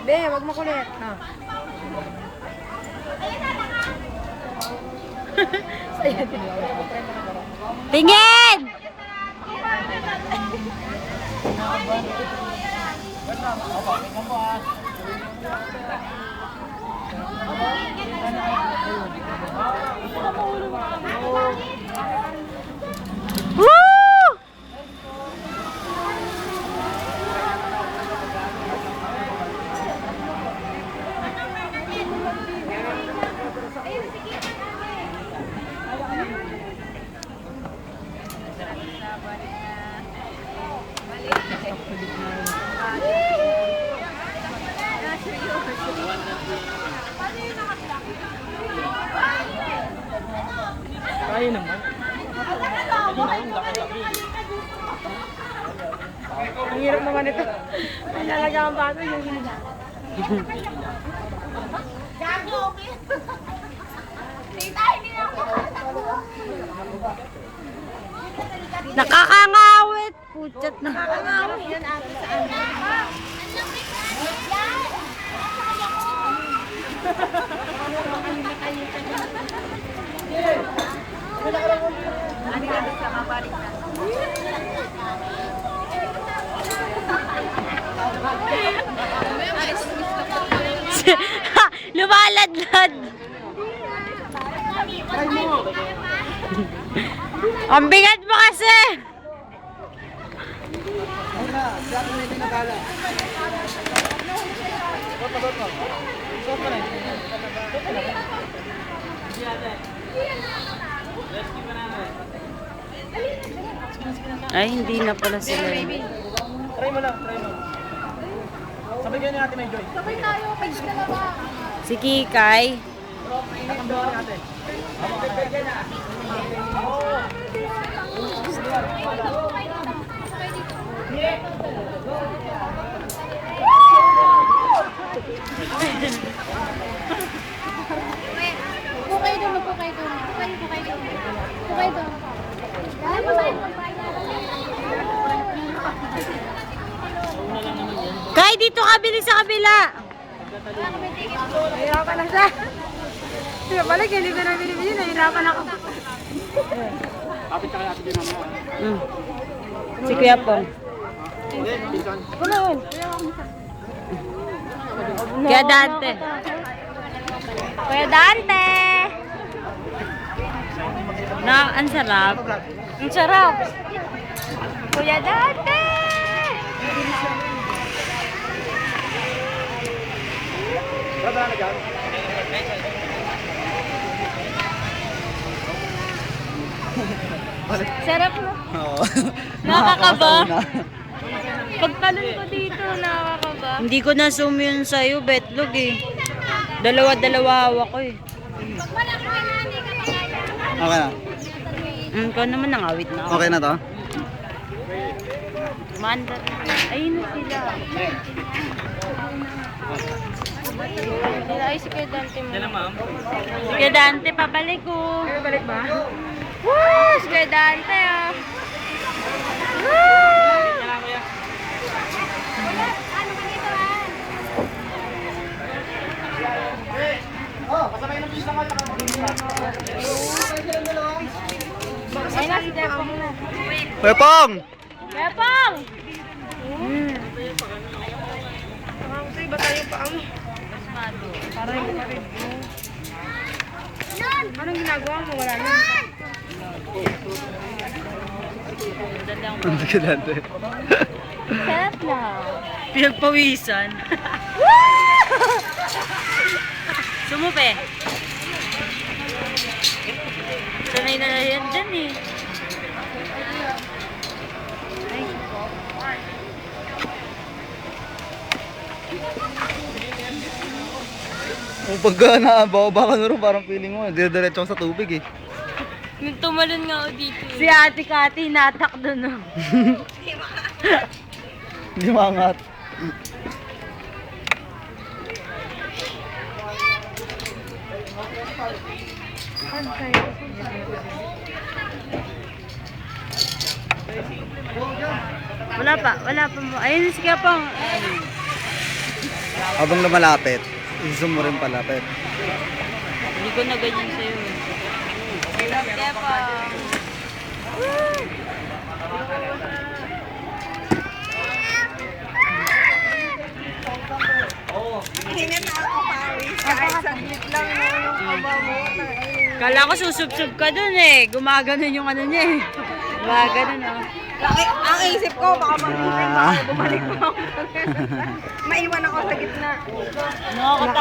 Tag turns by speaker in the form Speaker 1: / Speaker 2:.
Speaker 1: Be, wag makulit. Ah.
Speaker 2: Tingin! Woo!
Speaker 1: Kaya naman. Ang hirap naman ito. Ang nalaga ang bato yung
Speaker 2: Nakakangawit! Puchat na. Nakakangawit.
Speaker 1: Yan ate sa ano.
Speaker 2: Lumaladlad. Ang bigat mo kasi. Ay, hindi na pala sila.
Speaker 1: Try mo lang, try mo. Sabay kayo ni ate may joy. Sabay tayo, page ka na ba?
Speaker 2: Si Kikay.
Speaker 1: Nakamdawa ni ate.
Speaker 3: Pukay doon, pukay doon. Pukay doon. Pukay doon.
Speaker 2: Kay, dito ka, bili sa kabila.
Speaker 1: Nahirapan na siya. Sige, balik, hindi ko na binibili. Nahirapan ako. Kapit ka kaya ate din naman.
Speaker 2: Si Kuya Pong.
Speaker 1: Kunaon.
Speaker 2: Kuya Dante. Kuya Dante! Ang sarap. Ang sarap. Kuya Dante!
Speaker 1: Baba na dyan.
Speaker 2: Sarap no?
Speaker 4: Oo.
Speaker 2: Nakakaba. Pagtalon ko dito, nakakaba. Hindi ko na zoom yun sa'yo, betlog eh. Dalawa-dalawa hawak ko eh.
Speaker 4: Okay na.
Speaker 2: Ikaw naman nangawit na ako.
Speaker 4: Okay na to?
Speaker 2: Manda. Ayun na sila. Sila ay si Kuya Dante mo. Si Kuya Dante, pabalik ko.
Speaker 1: Balik ba?
Speaker 2: Woo! Si Kuya Dante oh. Woo!
Speaker 1: Oh, kasabay ng pista ko.
Speaker 2: Ay na si Depo.
Speaker 4: Pepong!
Speaker 2: Pepong!
Speaker 1: Kasi iba tayo pa ang... Parang yung kapit mo. Anong ginagawa mo? Wala na.
Speaker 4: Ang sigilante.
Speaker 2: Sarap na. Pinagpawisan. Sumupe. Sanay na yan dyan eh.
Speaker 4: Kung pagka naabaw-ba ka na rin, parang feeling mo, dire-diretso ka sa tubig eh.
Speaker 2: Nung tumalon nga ako dito. Si Ate Kati natak doon oh.
Speaker 4: Hindi maangat.
Speaker 2: Wala pa mo. Ayun si Kapong.
Speaker 4: Habang lumalapit, i-zoom mo rin palapit.
Speaker 2: Hindi ko na ganyan sa'yo. Kaya pa. Kala ko susubsub ka dun eh. Gumaganon yung ano niya eh. Gumaganon oh.
Speaker 5: Ang isip ko, baka mag-ipin, baka bumalik pa ako. Maiwan ako sa gitna.
Speaker 2: Nakakatakot